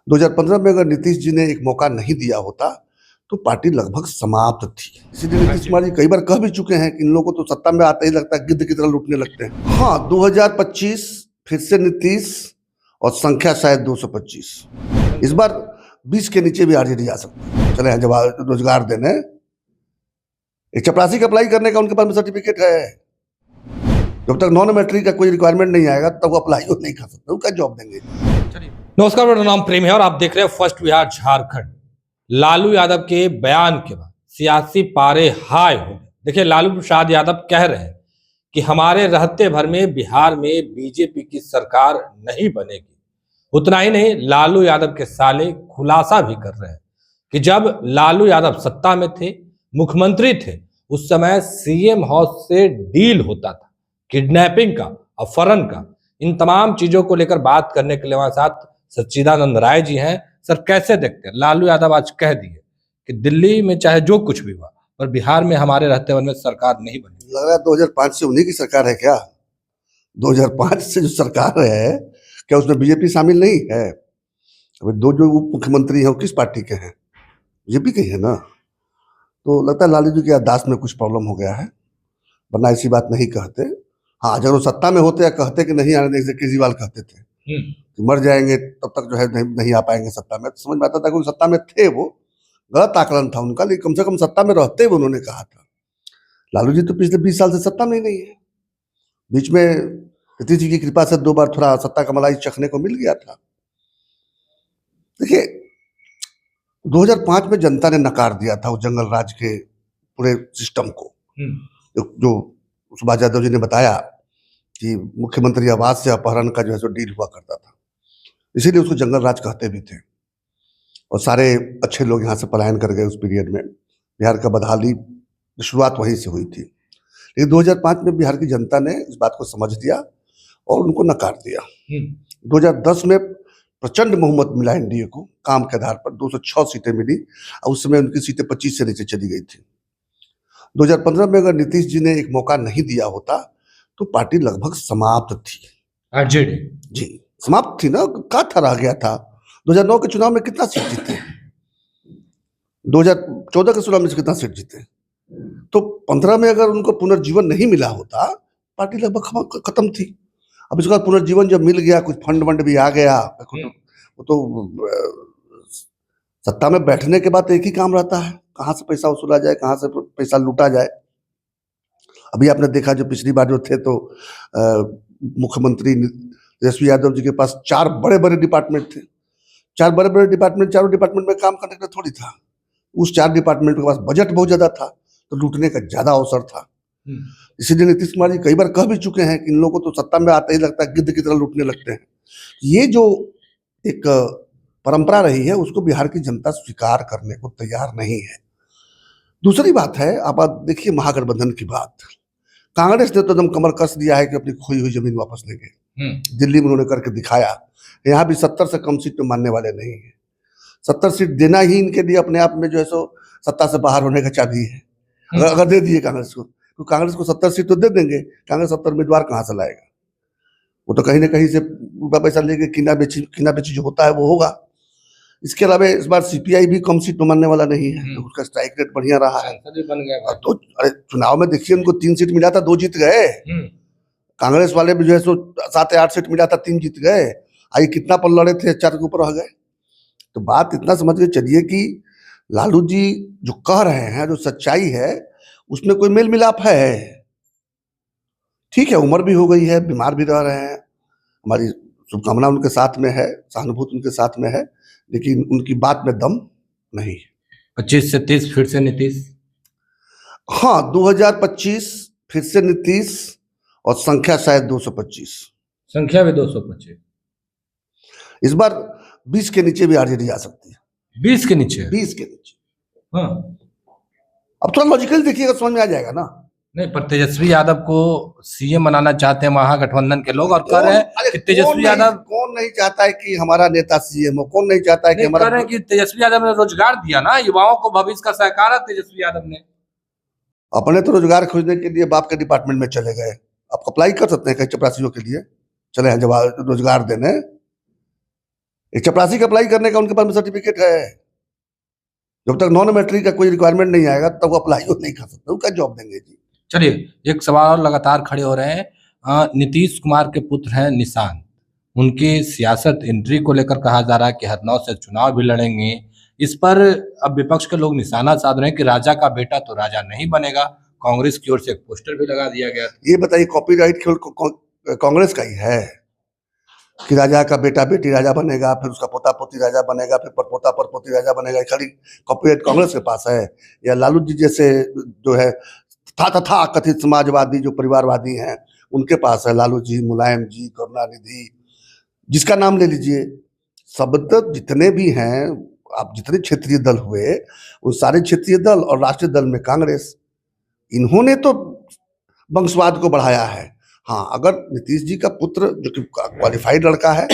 2015 में अगर नीतीश जी ने एक मौका नहीं दिया होता तो पार्टी लगभग समाप्त थी। इसीलिए नीतीश कुमार जी कई बार कह भी चुके हैं कि इन लोगों को तो सत्ता में आते ही लगता है गिद्ध की तरह लूटने लगते हैं। हाँ, 2025 फिर से नीतीश और संख्या शायद 225। इस बार 20 के नीचे भी आरजेडी आ सकती है। चले हैं जवाब रोजगार देने, एक चपरासी का अप्लाई करने का उनके पास सर्टिफिकेट है। जब तक नॉन मैट्रिक का कोई रिक्वायरमेंट नहीं आएगा तब वो अप्लाई नहीं कर सकते, वो क्या जॉब देंगे। नमस्कार, मेरा नाम प्रेम है और आप देख रहे हैं फर्स्ट बिहार झारखंड। लालू यादव के बयान के बाद सियासी पारे हाई हो गए। देखिए, लालू प्रसाद यादव कह रहे हैं कि हमारे रहते भर में बिहार में बीजेपी की सरकार नहीं बनेगी। उतना ही नहीं, लालू यादव के साले खुलासा भी कर रहे हैं कि जब लालू यादव सत्ता में थे, मुख्यमंत्री थे, उस समय सीएम हाउस से डील होता था, किडनैपिंग का, अपहरण का, इन तमाम चीजों को लेकर बात करने के लिए हमारे साथ सच्चिदानंद राय जी हैं। सर, कैसे देखते हैं? लालू यादव आज कह दिए कि दिल्ली में चाहे जो कुछ भी हुआ, पर बिहार में हमारे रहते हुए में सरकार नहीं बनी। लग रहा है 2005 से उन्हीं की सरकार है क्या? 2005 से जो सरकार है, क्या उसमें बीजेपी शामिल नहीं है? अभी दो जो उप मुख्यमंत्री हैं वो किस पार्टी के हैं? बीजेपी के ही है ना। तो लगता है लालू जी की याददाश्त में कुछ प्रॉब्लम हो गया है, वरना ऐसी बात नहीं कहते। हाँ, अगर वो सत्ता में होते या कहते कि नहीं आने, जैसे केजरीवाल कहते थे कि मर जाएंगे तब तक जो है नहीं आ पाएंगे सत्ता में, तो समझ में आता था कि सत्ता में थे। वो गलत आकलन था उनका, लेकिन कम से कम सत्ता में रहते हुए उन्होंने कहा था। लालू जी तो पिछले 20 साल से सत्ता में ही नहीं है। बीच में नीतीश जी की कृपा से 2 बार थोड़ा सत्ता का मलाई चखने को मिल गया था। देखिए, 2005 में जनता ने नकार दिया था उस जंगल राज के पूरे सिस्टम को। जो सुभाष यादव जी ने बताया कि मुख्यमंत्री आवास से अपहरण का जो है सो डील हुआ करता था, इसीलिए उसको जंगल राज कहते भी थे। और सारे अच्छे लोग यहाँ से पलायन कर गए उस पीरियड में। बिहार का बदहाली शुरुआत वहीं से हुई थी। लेकिन 2005 में बिहार की जनता ने इस बात को समझ लिया और उनको नकार दिया। 2010 में प्रचंड बहुमत मिला एनडीए को, काम के आधार पर 206 सीटें मिली और उस समय उनकी सीटें 25 से नीचे चली गई थी। 2015 में अगर नीतीश जी ने एक मौका नहीं दिया होता तो पार्टी लगभग समाप्त थी। आरजेडी जी समाप्त थी ना, का था रह गया था। 2009 के चुनाव में कितना सीट जीते, 2014 के चुनाव में कितना सीट जीते। तो 15 में अगर उनको पुनर्जीवन नहीं मिला होता, पार्टी लगभग खत्म थी। अब इसका पुनर्जीवन जब मिल गया, कुछ फंड वंड भी आ गया, वो तो सत्ता में बैठने के बाद एक ही काम रहता है, कहाँ से पैसा वसूला जाए, कहाँ से पैसा लूटा जाए। अभी आपने देखा जो पिछली बार जो थे तो मुख्यमंत्री तेजस्वी यादव जी के पास 4 बड़े बड़े डिपार्टमेंट थे। 4 बड़े बड़े डिपार्टमेंट, चारों डिपार्टमेंट में काम करने का थोड़ी था। उस 4 डिपार्टमेंट के पास बजट बहुत ज्यादा था, तो लूटने का ज्यादा अवसर था। इसीलिए नीतीश कुमार जी कई बार कह भी चुके हैं कि इन लोगों को तो सत्ता में आते ही लगता है गिद्ध की तरह लूटने लगते हैं। ये जो एक परंपरा रही है, उसको बिहार की जनता स्वीकार करने को तैयार नहीं है। दूसरी बात है, आप देखिए महागठबंधन की बात। कांग्रेस ने तो एकदम कमर कस दिया है कि अपनी खोई हुई जमीन वापस लेंगे। दिल्ली में उन्होंने करके दिखाया। यहाँ भी 70 से कम सीट में मानने वाले नहीं है। 70 सीट देना ही इनके लिए अपने आप में जो है सो सत्ता से बाहर होने का चाबी है। अगर दे दिए कांग्रेस को, तो कांग्रेस को 70 सीट तो दे देंगे, कांग्रेस 70 उम्मीदवार कहाँ से लाएगा? वो तो कहीं ना कहीं से पैसा लेके किना बेची जो होता है वो होगा। इसके अलावा इस बार सीपीआई भी कम सीट में मानने वाला नहीं है, तो उसका स्ट्राइक रेट बढ़िया रहा है। बन गया। तो अरे चुनाव में देखिए, उनको 3 सीट मिला था, 2 जीत गए। कांग्रेस वाले भी जो है सो 7 या 8 सीट मिला था, 3 जीत गए। आई कितना पर लड़े थे, 4 के ऊपर रह गए। तो बात इतना समझ के चलिए कि लालू जी जो कह रहे हैं, जो सच्चाई है, उसमें कोई मेल मिलाप है। ठीक है, उम्र भी हो गई है, बीमार भी रह रहे हैं, हमारी शुभकामना उनके साथ में है, सहानुभूति उनके साथ में है, लेकिन उनकी बात में दम नहीं। 25 से 30 फिर से नीतीश। हाँ, 2025 फिर से नीतीश और संख्या शायद 225। संख्या भी 225। इस बार 20 के नीचे भी आरजेडी आ सकती है। 20 के नीचे? 20 के नीचे। हाँ, अब थोड़ा लॉजिकल देखिएगा, समझ में आ जाएगा ना। नहीं, पर तेजस्वी यादव को सीएम बनाना चाहते हैं महागठबंधन के लोग, और कह रहे हैं कि तेजस्वी यादव। कौन नहीं चाहता है कि हमारा नेता सीएम हो? कौन नहीं चाहता है कि हमारा? कह रहे हैं कि तेजस्वी यादव ने रोजगार दिया ना युवाओं को, भविष्य का सहकार है तेजस्वी यादव ने। अपने तो रोजगार खोजने के लिए बाप के डिपार्टमेंट में चले गए। आप अप्लाई कर सकते हैं कई चपरासियों के लिए, चले हैं जवाब रोजगार देने, एक चपरासी का अप्लाई करने का उनके पास सर्टिफिकेट है। जब तक नॉन मैट्रिक का कोई रिक्वायरमेंट नहीं आएगा तब वो अप्लाई नहीं कर सकते, वो क्या जॉब देंगे जी। चलिए, एक सवाल और लगातार खड़े हो रहे हैं। नीतीश कुमार के पुत्र हैं निशांत, उनकी सियासत एंट्री को लेकर कहा जा रहा है कि हरनौत से चुनाव भी लड़ेंगे। इस पर अब विपक्ष के लोग निशाना साध रहे हैं कि राजा का बेटा तो राजा नहीं बनेगा। कांग्रेस की ओर से एक पोस्टर भी लगा दिया गया। ये बताइए, कॉपीराइट केवल कांग्रेस का ही है कि राजा का बेटा बेटी राजा बनेगा, फिर उसका पोता पोती राजा बनेगा, फिर परपोता परपोती राजा बनेगा? खाली कॉपीराइट कांग्रेस के पास है या लालू जी जैसे जो है तथा कथित समाजवादी जो परिवारवादी हैं उनके पास है? लालू जी, मुलायम जी, करुणानिधि, जिसका नाम ले लीजिए, सब तक जितने भी हैं, आप जितने क्षेत्रीय दल हुए उन सारे क्षेत्रीय दल और राष्ट्रीय दल में कांग्रेस, इन्होंने तो वंशवाद को बढ़ाया है। हाँ, अगर नीतीश जी का पुत्र जो कि क्वालिफाइड लड़का है,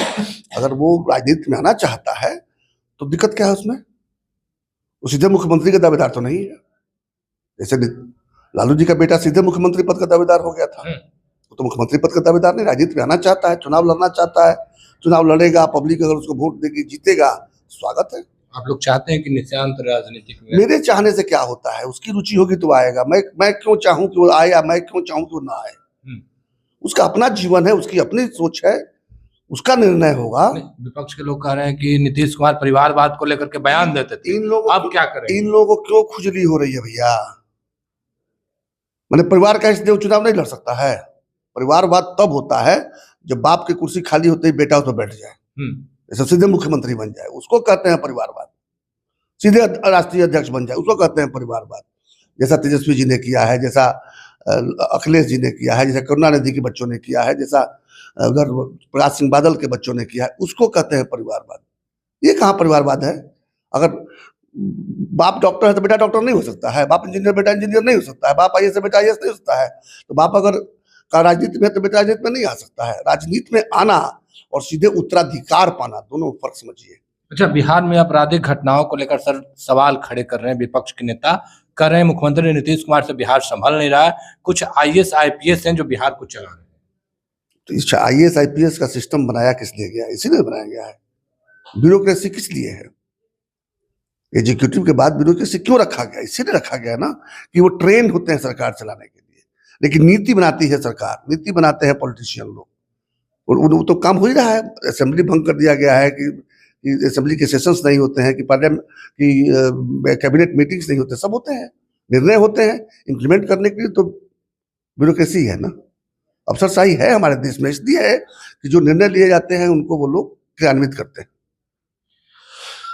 अगर वो राजनीति में आना चाहता है तो दिक्कत क्या है उसमें? वो सीधे मुख्यमंत्री का दावेदार तो नहीं है। जैसे लालू जी का बेटा सीधे मुख्यमंत्री पद का दावेदार हो गया था, वो तो मुख्यमंत्री पद का दावेदार नहीं, राजनीति में आना चाहता है, चुनाव लड़ना चाहता है, चुनाव लड़ेगा, पब्लिक अगर उसको वोट देगी, जीतेगा, स्वागत है। आप लोग चाहते हैं कि निशांत राजनीतिक में? मेरे चाहने से क्या होता है? उसकी रुचि होगी तो आएगा। मैं क्यों चाहूं कि वो आए या मैं क्यों चाहूं कि वो ना आए? उसका अपना जीवन है, उसकी अपनी सोच है, उसका निर्णय होगा। विपक्ष के लोग कह रहे हैं कि नीतीश कुमार परिवारवाद को लेकर के बयान देते थे, अब क्या करें? इन लोगों को क्यों खुजली हो रही है भैया? मैंने परिवार का इसलिए चुनाव नहीं लड़ सकता है। परिवारवाद तब होता है जब बाप की कुर्सी खाली होते ही बेटा उस पर बैठ जाए, जैसे सीधे मुख्यमंत्री बन जाए, उसको कहते हैं परिवारवाद। सीधे राष्ट्रीय अध्यक्ष बन जाए, उसको कहते हैं परिवारवाद। जैसा तेजस्वी जी ने किया है, जैसा अखिलेश जी ने किया है, जैसा करुणानिधि के बच्चों ने किया है, जैसा अगर प्रकाश सिंह बादल के बच्चों ने किया है, उसको कहते हैं परिवारवाद। ये कहाँ परिवारवाद है? अगर बाप डॉक्टर है तो बेटा डॉक्टर नहीं हो सकता है, बाप इंजीनियर बेटा इंजीनियर नहीं हो सकता है, बाप आईएएस बेटा आईएएस नहीं हो सकता है, तो बाप अगर का राजनीति में तो बेटा राजनीति में नहीं आ सकता है। राजनीति में आना और सीधे उत्तराधिकार पाना, दोनों फर्क समझिए। अच्छा, बिहार में आपराधिक घटनाओं को लेकर सर सवाल खड़े कर रहे हैं विपक्ष के नेता, कह रहे हैं मुख्यमंत्री नीतीश कुमार से बिहार संभल नहीं रहा है, कुछ आईएएस आईपीएस हैं जो बिहार को चला रहे हैं। तो इस आईएएस आईपीएस का सिस्टम बनाया किस लिए गया? इसीलिए बनाया गया है। ब्यूरोक्रेसी किस लिए है? एग्जीक्यूटिव के बाद ब्यूरोक्रेसी क्यों रखा गया? इसीलिए रखा गया ना कि वो ट्रेन होते हैं सरकार चलाने के लिए, लेकिन नीति बनाती है सरकार, नीति बनाते हैं पॉलिटिशियन लोग। और वो तो काम हो ही रहा है। असेंबली भंग कर दिया गया है कि असेंबली के सेशंस नहीं होते हैं, कि पार्लियामेंट की कैबिनेट मीटिंग्स नहीं होते, सब होते हैं, निर्णय होते हैं। इम्प्लीमेंट करने के लिए तो ब्यूरोक्रेसी है ना, अफसरशाही है हमारे देश में। इसलिए है कि जो निर्णय लिए जाते हैं उनको वो लोग क्रियान्वित करते हैं।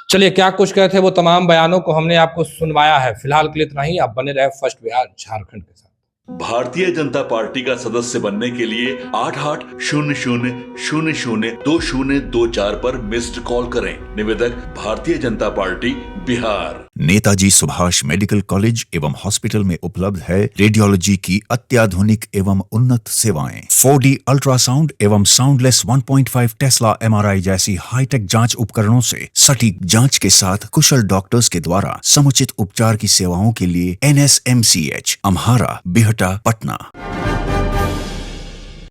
चलिए, क्या कुछ कहे थे वो तमाम बयानों को हमने आपको सुनवाया है। फिलहाल के लिए इतना ही। आप बने रहे फर्स्ट बिहार झारखंड के साथ। भारतीय जनता पार्टी का सदस्य बनने के लिए 8800002024 पर मिस्ड कॉल करें। निवेदक Bharatiya Janata party Bihar. Netaji Subhash medical college एवं हॉस्पिटल में उपलब्ध है रेडियोलॉजी की अत्याधुनिक एवं उन्नत सेवाएं। 4D अल्ट्रासाउंड एवं साउंडलेस 1.5 टेस्ला MRI जैसी हाईटेक जांच उपकरणों से सटीक जांच के साथ कुशल डॉक्टर्स के द्वारा समुचित उपचार की सेवाओं के लिए NSMCH, अम्हारा, बिहटा, पटना।